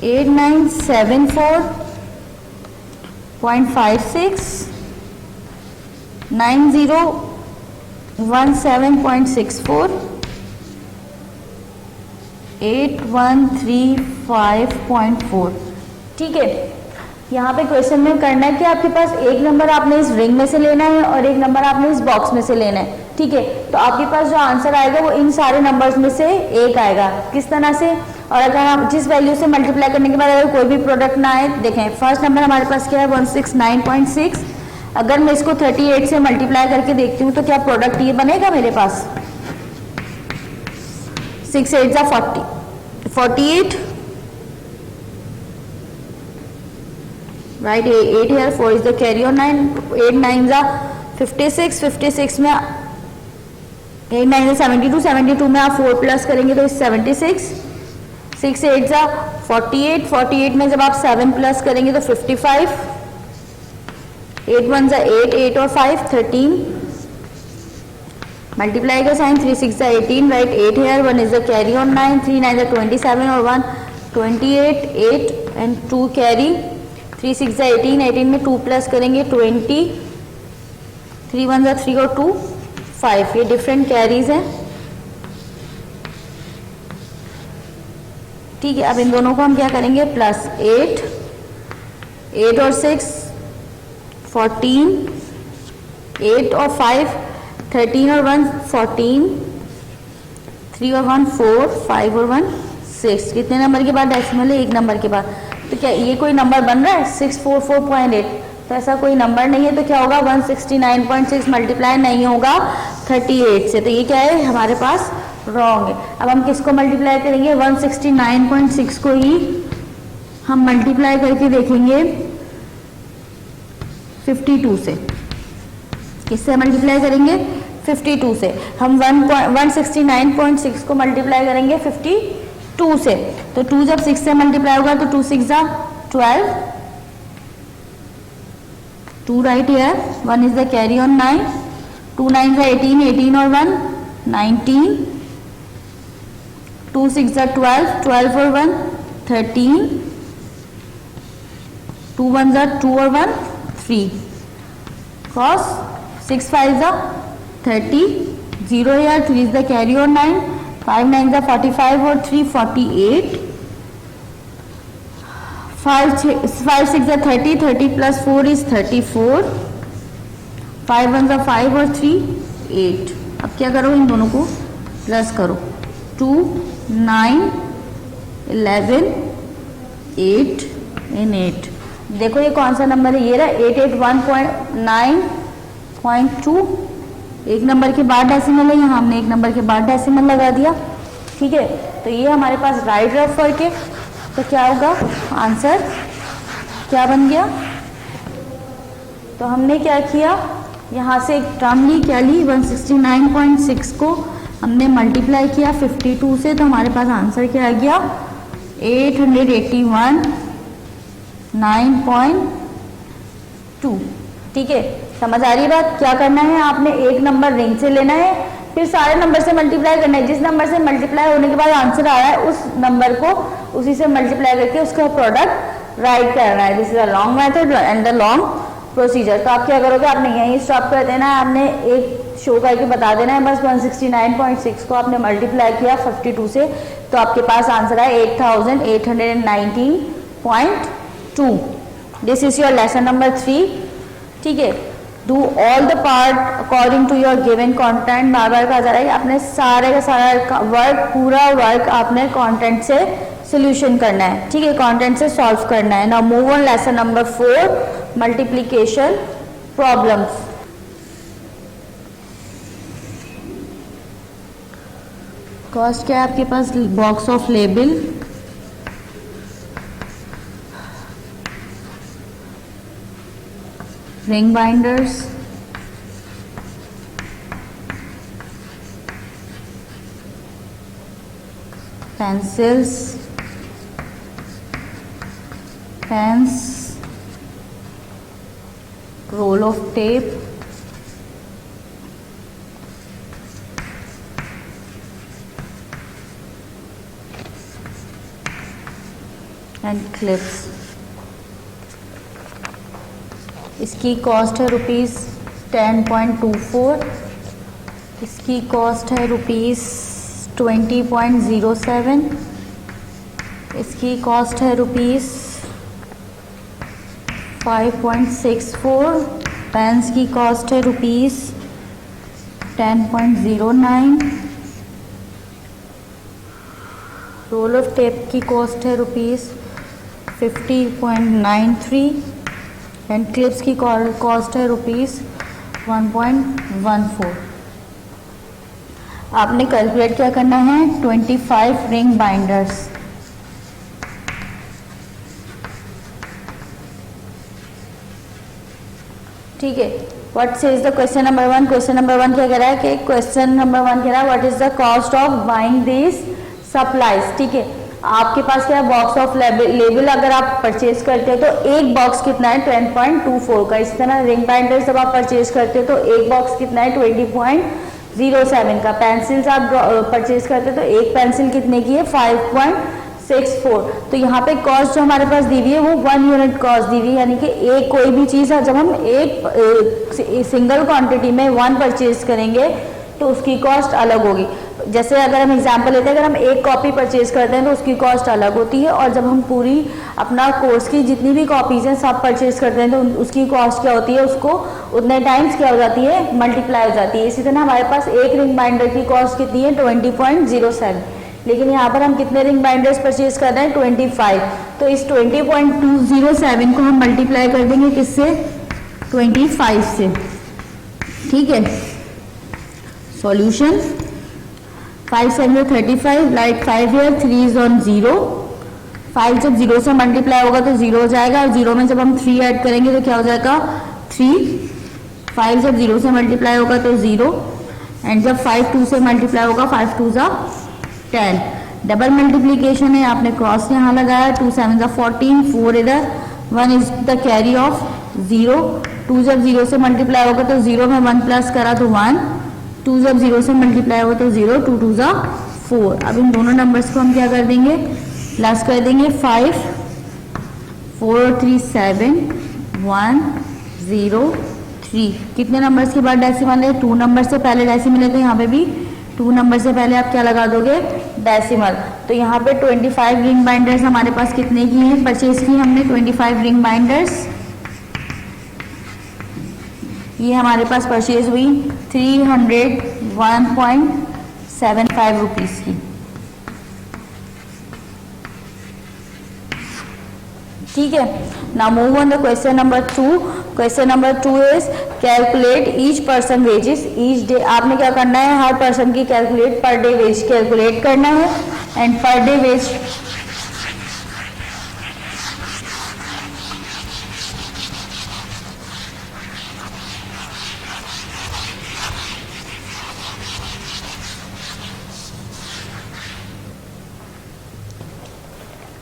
8974.56, 9017.64, 8135.4। ठीक है, यहाँ पे क्वेश्चन में करना है कि आपके पास एक नंबर आपने इस रिंग में से लेना है और एक नंबर आपने इस बॉक्स में से लेना है। ठीक है, तो आपके पास जो आंसर आएगा वो इन सारे नंबर्स में से एक आएगा। किस तरह से, और अगर आप जिस वैल्यू से मल्टीप्लाई करने के बाद अगर कोई भी प्रोडक्ट ना आए, देखें फर्स्ट नंबर हमारे पास क्या है 169.6, अगर मैं इसको 38 से मल्टीप्लाई करके देखती हूँ तो क्या प्रोडक्ट ये बनेगा मेरे पास, 6 8 जा 40, 48, right 8 here, 4 is the carry on 9, 8 9 जा 56, 56 में 8 9 जा 72, 72 में आप 4 प्लस करेंगे तो 76, 6 8 जा 48, 48 में जब आप 7 प्लस करेंगे तो 55, 8 1 जा 8, 8 और 5 13, मल्टीप्लाई का साइन 3 6 जा 18, right 8 here, 1 is the carry on 9, 3 9 जा 27 और 1 28, 8 and 2 carry, 3 6 जा 18, 18 में 2 प्लस करेंगे 20, 3 1 जा 3 और 2 5, ये डिफरेंट कैरीज हैं। ठीक है, अब इन दोनों को हम क्या करेंगे प्लस 8, 8 और 6 14, 8 और 5 13 और 1 14, 3 और 1 4, 5 और 1 6। कितने नंबर के बाद डेसिमल है, एक नंबर के बाद। तो क्या ये कोई नंबर बन रहा है 644.8, तो ऐसा कोई नंबर नहीं है। तो क्या होगा 169.6 मल्टीप्लाई नहीं होगा 38 से, तो ये क्या है हमारे पास रॉन्ग है। अब हम किसको मल्टीप्लाई करेंगे, 169.6 को ही हम मल्टीप्लाई करके देखेंगे 52 से। किससे मल्टीप्लाई करेंगे 52 से। हम 169.6 को मल्टीप्लाई करेंगे 52 से, तो 2 जब 6 से मल्टीप्लाई होगा तो 2 6 जा 12, 2 right here, 1 is the carry on 9, 2 9 जा 18, 18 और 1 19, 2 6 जा 12, 12 और 1 13, 2 1 जा 2 और 1 3, क्रॉस 6 5 जा 30, 0 है 3 इज द कैरी और 9, 5 9 जा 45 और 3 48, 5 6 जा 30, 30 प्लस 4 इज 34, 5 1 जा 5 और 3 8। अब क्या करो, इन दोनों को प्लस करो, 2 9 11 8 इन 8। देखो ये कौन सा नंबर है, ये रहा 881.9.2। एक नंबर के बाद डेसिमल है, यहाँ हमने एक नंबर के बाद डेसिमल लगा दिया, ठीक है। तो ये हमारे पास राइट रफ फर्क है। तो क्या होगा आंसर, क्या बन गया? तो हमने क्या किया, यहाँ से एक टर्म ली, क्या ली 169.6 को हमने मल्टीप्लाई किया 52 से, तो हमारे पास आंसर क्या आ गया 881.9.2। ठीक है, समझ आ रही है बात? क्या करना है, आपने एक नंबर रिंग से लेना है, फिर सारे नंबर से मल्टीप्लाई करना है। जिस नंबर से मल्टीप्लाई होने के बाद आंसर आ रहा है उस नंबर को उसी से मल्टीप्लाई करके उसका प्रोडक्ट राइट करना है। This is a long method and the long procedure. तो आप क्या करोगे, आपने यहीं स्टॉप कर देना है, आपने एक शो करके बता देना है बस 169.6 को आपने मल्टीप्लाई किया 52 से, तो आपके पास आंसर है 8819.2। This is your lesson number 3। ठीक है, do all the part according to your given content. बार बार कहा जा रहा है आपने सारे का सारा वर्क, पूरा वर्क आपने कंटेंट से सोल्यूशन करना है। ठीक है, कंटेंट से सॉल्व करना है। Now move on lesson number 4, multiplication problems. Cost क्या है आपके पास, box of label, ring binders, pencils, pens, roll of tape, and clips। इसकी कॉस्ट है रुपीज़ 10.24, इसकी कॉस्ट है रुपीज़ 20.07, इसकी कॉस्ट है रुपीज़ 5.64, पेन्स की कॉस्ट है रुपीज़ 10.09, रोल ऑफ टेप की कॉस्ट है रुपीज़ 50.93 एंड क्लिप्स की कॉस्ट है रुपीज़ 1.14। आपने कैलकुलेट क्या करना है, 25 रिंग बाइंडर्स। ठीक है, what says the question number 1। Question number 1 क्या कह रहा है कि क्वेश्चन नंबर 1 कह रहा है what is the cost of buying this supplies. ठीक है, आपके पास क्या है, बॉक्स ऑफ लेबल अगर आप परचेज करते हो तो एक बॉक्स कितना है 10.24 का। इस तरह रिंग बाइंडर जब आप परचेज करते हो तो एक बॉक्स कितना है 20.07 का। पेंसिल्स आप परचेज करते हो तो एक पेंसिल कितने की है 5.64। तो यहाँ पे कॉस्ट जो हमारे पास दी हुई है वो 1 यूनिट कॉस्ट दी हुई है, यानी कि एक कोई भी चीज़ है जब हम एक सिंगल क्वांटिटी में 1 परचेज करेंगे तो उसकी कॉस्ट अलग होगी। जैसे अगर हम एग्जांपल लेते हैं, अगर हम एक कॉपी परचेज करते हैं तो उसकी कॉस्ट अलग होती है, और जब हम पूरी अपना कोर्स की जितनी भी कॉपीज हैं सब परचेज करते हैं तो उसकी कॉस्ट क्या होती है, उसको उतने टाइम्स क्या हो जाती है, मल्टीप्लाई हो जाती है। इसी तरह हमारे पास एक रिंग बाइंडर की कॉस्ट कितनी है 20.07, लेकिन यहाँ पर हम कितने रिंग बाइंडर्स परचेज कर रहे हैं 25। तो इस 20.207 को हम मल्टीप्लाई कर देंगे किससे, 25 से। ठीक है, solution 5 7 35, light 5 here, 3 is on 0। 5 जब 0 से मल्टीप्लाई होगा तो 0 हो जाएगा, और 0 में जब हम 3 ऐड करेंगे तो क्या हो जाएगा 3। 5 जब 0 से मल्टीप्लाई होगा तो 0, एंड जब 5 2 से मल्टीप्लाई होगा 5 2 जा 10। डबल मल्टीप्लीकेशन है, आपने क्रॉस यहाँ लगाया, 2 7 जा 14, 4 इधर, 1 इज द कैरी ऑफ 0। 2 जब 0 से मल्टीप्लाई होगा तो 0 में 1 प्लस करा तो 1, 2 जब 0 से मल्टीप्लाई होगा तो 0, 2 2 जा 4। अब इन दोनों नंबर्स को हम क्या कर देंगे, प्लस कर देंगे। 5 4 3 7 1 0 3। कितने नंबर्स के बाद डेसिमल है, 2 नंबर से पहले डेसिमल है, तो यहाँ पे भी 2 नंबर से पहले आप क्या लगा दोगे, डेसिमल। तो यहाँ पे 25 रिंग बाइंडर्स हमारे पास कितने की हैं, परचेज की हमने 25 रिंग बाइंडर्स। ये हमारे पास परचेज हुई 301.75 रुपीज़ की। ठीक है, now move on the question number 2। Question number 2 is calculate each person wages each day. आपने क्या करना है, हर पर्सन की calculate per day wage calculate करना है। एंड पर डे वेज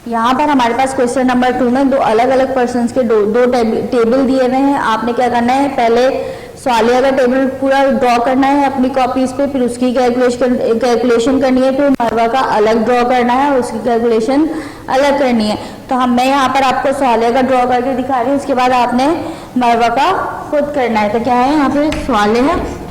यहाँ पर हमारे पास क्वेश्चन नंबर 2 में दो अलग अलग पर्सन्स के दो टेबल दिए हुए हैं। आपने क्या करना है, पहले सवालिया का टेबल पूरा ड्रॉ करना है अपनी कॉपीज पे, फिर उसकी कैलकुलेशन करनी है, फिर मरवा का अलग ड्रॉ करना है और उसकी कैलकुलेशन अलग करनी है। तो मैं यहाँ पर आपको सवालिया का ड्रॉ करके दिखा रही हूँ, उसके बाद आपने मरवा का खुद करना है। तो क्या है, यहाँ पे सवालिया है,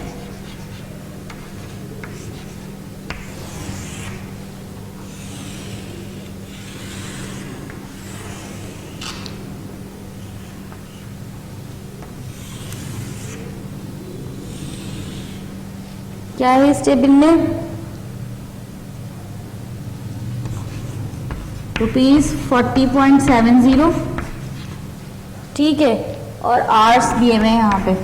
क्या है इस टेबल में, ₹40.70। ठीक है, और आवर्स दिए हुए हैं यहाँ पे,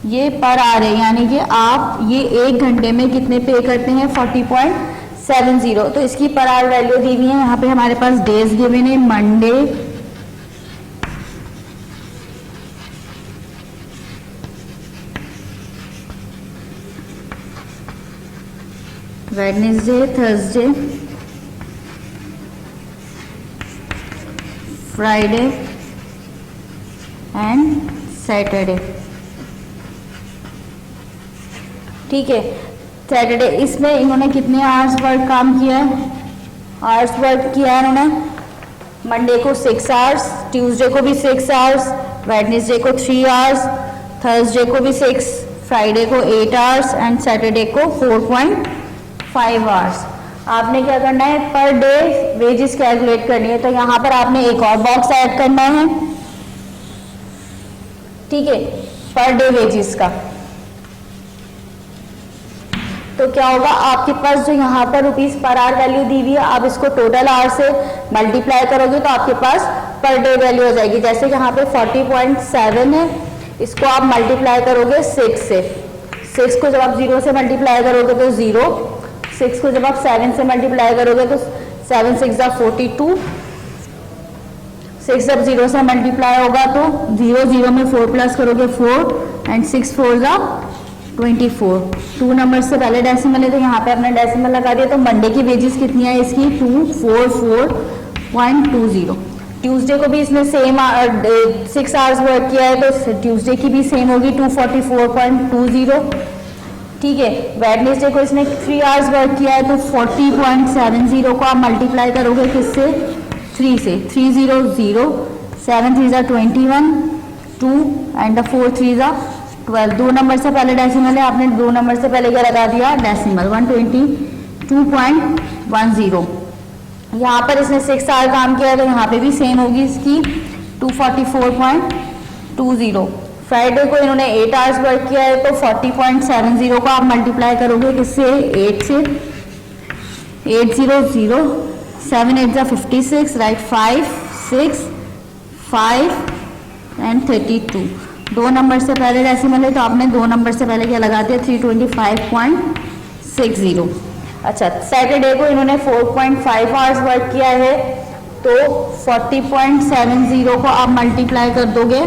ये पर आवर है, यानी कि आप ये 1 घंटे में कितने पे करते हैं, 40.70। तो इसकी पर आवर वैल्यू दी हुई है। यहाँ पे हमारे पास डेज गिवन है, Monday, Wednesday, Thursday, Friday and Saturday. ठीक है, सैटरडे इसमें इन्होंने कितने आवर्स वर्क काम किया है, आवर्स वर्क किया है इन्होंने, मंडे को 6 आवर्स, ट्यूसडे को भी 6 आवर्स, वेडनेसडे को 3 आवर्स, थर्सडे को भी 6, फ्राइडे को 8 आवर्स एंड सैटरडे को 4.5 आवर्स। आपने क्या करना है, पर डे वेजेस कैलकुलेट करनी है। तो यहाँ पर आपने एक और बॉक्स ऐड करना है। ठीक है, पर डे वेजेस का। तो क्या होगा, आपके पास जो यहाँ पर रुपीस पर आवर वैल्यू दी हुई है, आप इसको टोटल आवर से मल्टीप्लाई करोगे तो आपके पास पर डे वैल्यू हो जाएगी। जैसे कि यहाँ पे 40.7 है, इसको आप मल्टीप्लाई करोगे 6 से। 6 को जब आप 0 से मल्टीप्लाई करोगे तो 0, 6 को जब आप 7 से मल्टीप्लाई करोगे तो 7 6 42, 6 जब 0 से मल्टीप्लाई होगा तो 0 0 में 4 प्लस करोगे 4 एंड 6 4 24। 2 नंबर से पहले डेसिमल है तो यहाँ पे आपने डेसिमल लगा दिया। तो मंडे की वेजेस कितनी है इसकी, 244.20। ट्यूसडे को भी इसने सेम 6 आवर्स वर्क किया है तो ट्यूसडे की भी सेम होगी 244.20। ठीक है, वेडनेसडे को इसने 3 आवर्स वर्क किया है तो 40.70 को आप मल्टीप्लाई करोगे किससे, 3 से। 3 0 0, 7 3 21, 2 एंड 4 3 12। 2 नंबर से पहले डेसिमल है, आपने 2 नंबर से पहले क्या लगा दिया, डेसिमल, 122.10। यहाँ पर इसने 6 आवर काम किया है तो यहाँ पे भी सेम होगी इसकी 244.20। फ्राइडे को इन्होंने 8 आवर्स वर्क किया है तो 40.70 को आप मल्टीप्लाई करोगे किससे, 8 से। 8 0 0, 7 8 56, राइट, 5 6 5 एंड 32। 2 नंबर से पहले डेसिमल है तो आपने 2 नंबर से पहले क्या लगा दिया, 325.60। अच्छा, सैटरडे को इन्होंने 4.5 आवर्स वर्क किया है तो 40.70 को आप मल्टीप्लाई कर दोगे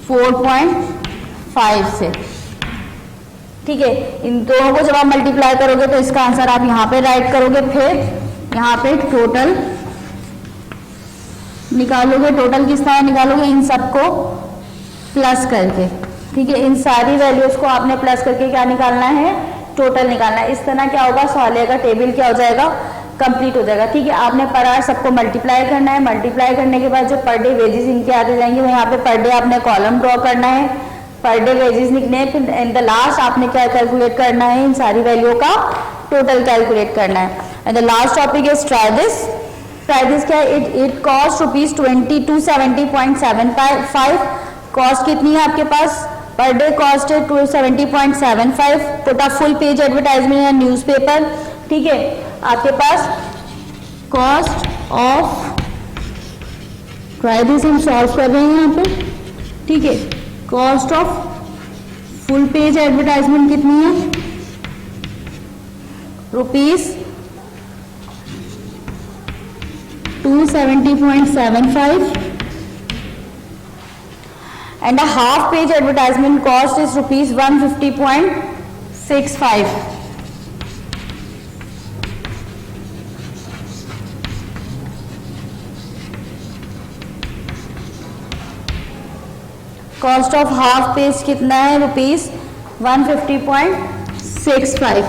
4.5 से। ठीक है, इन दोनों को जब आप मल्टीप्लाई करोगे तो इसका आंसर आप यहाँ पे राइट करोगे, फिर यहाँ पे टोटल निकालोगे। टोटल किस तरह निकालोगे, इन सबको प्लस करके। ठीक है, इन सारी वैल्यूज को आपने प्लस करके क्या निकालना है, टोटल निकालना है। इस तरह क्या होगा, सवालिया का टेबल क्या हो जाएगा, कंप्लीट हो जाएगा। ठीक है, आपने पर आवर सबको मल्टीप्लाई करना है। मल्टीप्लाई करने के बाद जो पर डे वेजेस इनके आते जाएंगे, वो यहाँ पे पर डे आपने कॉलम ड्रॉ करना है, पर डे वेजेस लिखने हैं, फिर इन द लास्ट आपने क्या कैलकुलेट करना है, इन सारी वैल्यू का टोटल कैलकुलेट करना है। And the last topic is try this. Try this क्या है, इट कॉस्ट ₹2270.75। कॉस्ट कितनी है आपके पास, पर डे कॉस्ट है 270.75। Put a full page advertisement या न्यूज़पेपर। ठीक है, आपके पास कॉस्ट ऑफ, ट्राई दिस हम सॉल्व कर रहे हैं यहाँ पे। ठीक है, cost of full page advertisement कितनी है, ₹270.75 and a half page advertisement cost is ₹150.65. Cost of half page कितना है, ₹150.65।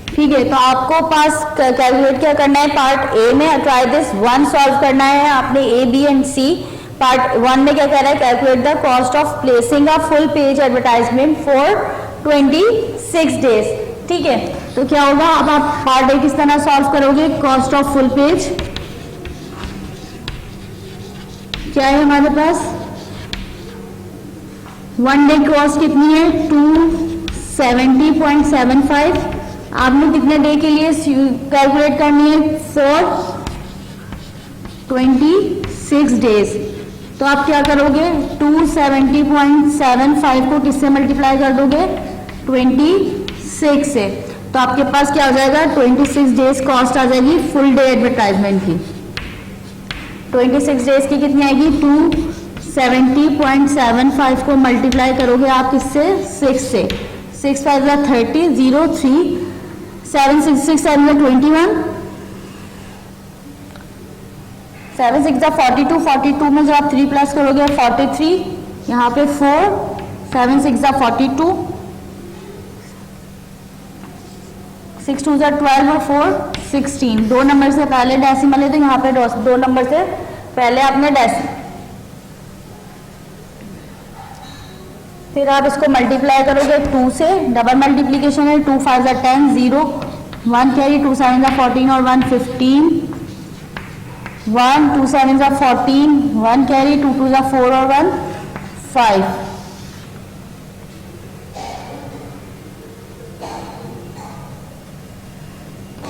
ठीक है, तो आपको पास कैलकुलेट क्या करना है, पार्ट ए में ट्राई दिस 1 सॉल्व करना है आपने, A B and C. Part 1 में क्या कह रहा है, calculate the cost of placing a full page advertisement for 26 days. ठीक है, तो क्या होगा, अब आप पार्ट ए किस तरह सॉल्व करोगे, कॉस्ट ऑफ फुल पेज क्या है हमारे पास, 1 डे कॉस्ट कितनी है, 270.75। आपने कितने डे के लिए कैलकुलेट करनी है, फॉर 26 डेज। तो आप क्या करोगे, 270.75 को किससे मल्टीप्लाई कर दोगे, 26 से। तो आपके पास क्या हो जाएगा, 26 डेज कॉस्ट आ जाएगी फुल डे एडवर्टाइजमेंट की। 26 डेज की कितनी आएगी, 270.75 को मल्टीप्लाई करोगे आप किससे, 6 से। 6 5 30, 0 3 7 6 6 7 21, 7 6 42, 42 में जब आप 3 प्लस करोगे 43, यहाँ पे 4, 7 6 42, 6 2 12 और 4 16। 2 नंबर से पहले डेसिमल है, तो यहाँ पे 2 नंबर से पहले आपने डेसिमल, फिर आप इसको मल्टीप्लाई करोगे 2 से, डबल मल्टीप्लीकेशन है, 2 5 10, 0 1 कैरी, 2 7 14 और 1 15, 1 2 7 14, 1 कैरी, 2 2 4 और 1 5।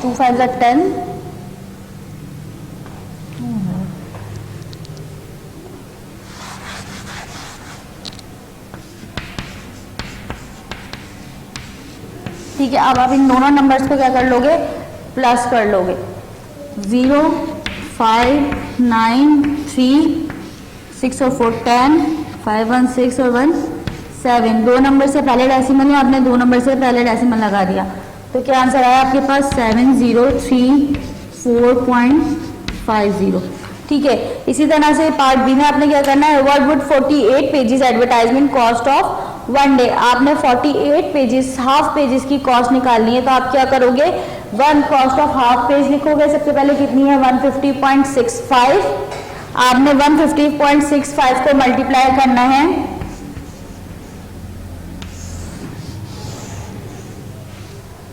टू 5 10, ठीक है। अब आप इन दोनों नंबर्स को क्या कर लोगे, प्लस कर लोगे, 0 5 9 3 6 और 4 10, 5 1 6 और 1 7। 2 नंबर से पहले डेसिमल में आपने 2 नंबर से पहले डेसिमल लगा दिया, तो क्या आंसर आया आपके पास, 7034.50। ठीक है, इसी तरह से पार्ट बी में आपने क्या करना है, what would 48 pages advertisement cost of 1 day. आपने 48 पेजेस, हाफ पेजेस की कॉस्ट निकालनी है, तो आप क्या करोगे, 1 कॉस्ट ऑफ हाफ पेज लिखोगे। सबसे पहले कितनी है, 150.65। आपने 150.65 को मल्टीप्लाई करना है,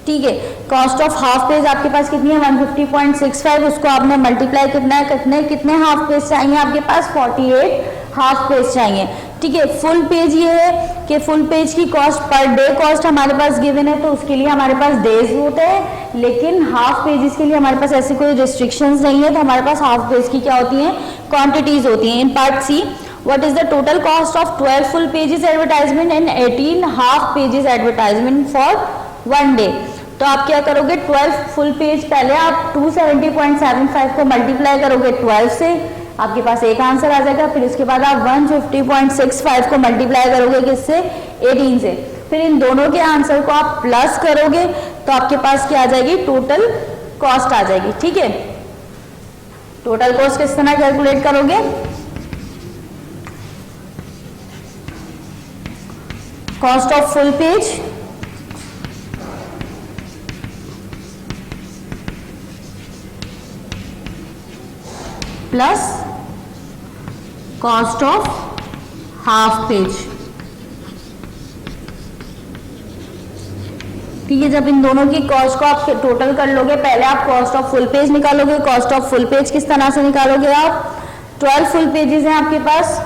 ठीक है। कॉस्ट ऑफ हाफ पेज आपके पास कितनी है, 150.65, उसको आपने मल्टीप्लाई कितना है, कितने हाफ पेज चाहिए आपके पास, 48 हाफ पेज चाहिए। ठीक है, फुल पेज ये है कि फुल पेज की कॉस्ट, पर डे कॉस्ट हमारे पास गिवन है, तो उसके लिए हमारे पास डेज होते हैं, लेकिन हाफ पेजेस के लिए हमारे पास ऐसी कोई रिस्ट्रिक्शंस नहीं है, तो हमारे पास हाफ पेज की क्या होती हैं, क्वांटिटीज होती हैं। In part C, what is the total cost of 12 full pages advertisement and 18 half pages advertisement for 1 day. तो आप क्या करोगे, 12 फुल पेज, पहले आप 270.75 को मल्टीप्लाई करोगे 12 से, आपके पास एक आंसर आ जाएगा। फिर उसके बाद आप 150.65 को मल्टीप्लाई करोगे किससे, 18 से। फिर इन दोनों के आंसर को आप प्लस करोगे, तो आपके पास क्या आ जाएगी, टोटल कॉस्ट आ जाएगी। ठीक है, टोटल कॉस्ट किस तरह कैलकुलेट करोगे, cost of full page plus cost of half page. ठीक है, जब इन दोनों की कॉस्ट को आप टोटल कर लोगे, पहले आप कॉस्ट ऑफ फुल पेज निकालोगे। कॉस्ट ऑफ फुल पेज किस तरह से निकालोगे आप, 12 फुल पेजेस हैं आपके पास,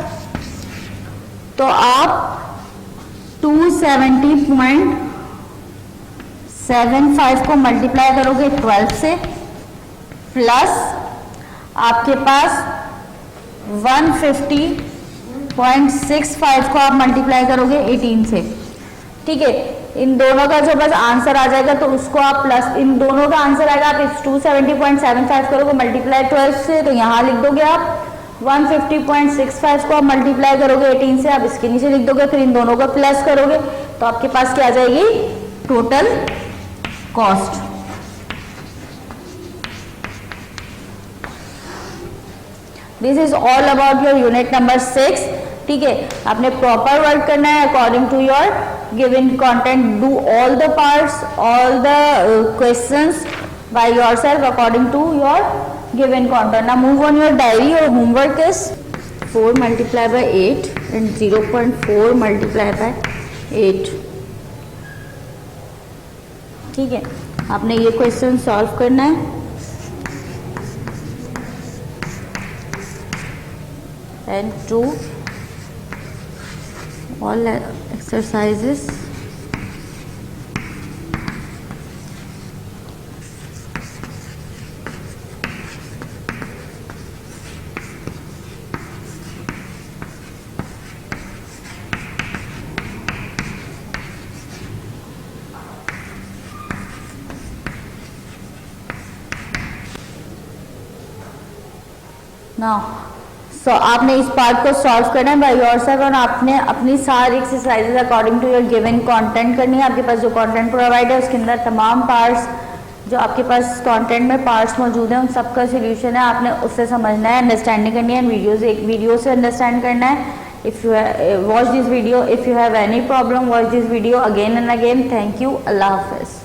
तो आप 270.75 को मल्टीप्लाई करोगे 12 से, प्लस आपके पास 150.65 को आप मल्टीप्लाई करोगे 18 से। ठीक है, इन दोनों का जो बस आंसर आ जाएगा तो उसको आप प्लस, इन दोनों का आंसर आएगा, आप इस 270.75 करोगे मल्टीप्लाई 12 से, तो यहाँ लिख दोगे आप 150.65 को आप मल्टीप्लाई करोगे 18 से, आप इसके नीचे लिख दोगे, फिर इन दोनों को प्लस करोगे तो आपके पास क्या आ जाएगी, total cost. This is all about your unit number 6। ठीक है, आपने प्रॉपर वर्क करना है according to your given content, do all the parts, all the questions by yourself according to your given content. Now move on your diary. Your homework is 4 multiplied by 8 and 0.4 multiplied by 8. ठीक है, आपने ये question solve करना है। and do all exercises now. So आपने इस part को solve करना है बाय योरसेल्फ, और आपने अपनी सारी exercises according to your given content करनी है। आपके पास जो कंटेंट प्रोवाइड है उसके अंदर तमाम पार्ट्स जो आपके पास कंटेंट में पार्ट्स मौजूद हैं उन सबका सोल्यूशन है, आपने उससे समझना है, अंडरस्टैंडिंग करनी है, वीडियो से अंडरस्टैंड करना है। If you watch this video, if you have any problem, watch this video again and again. Thank you, Allah Hafiz.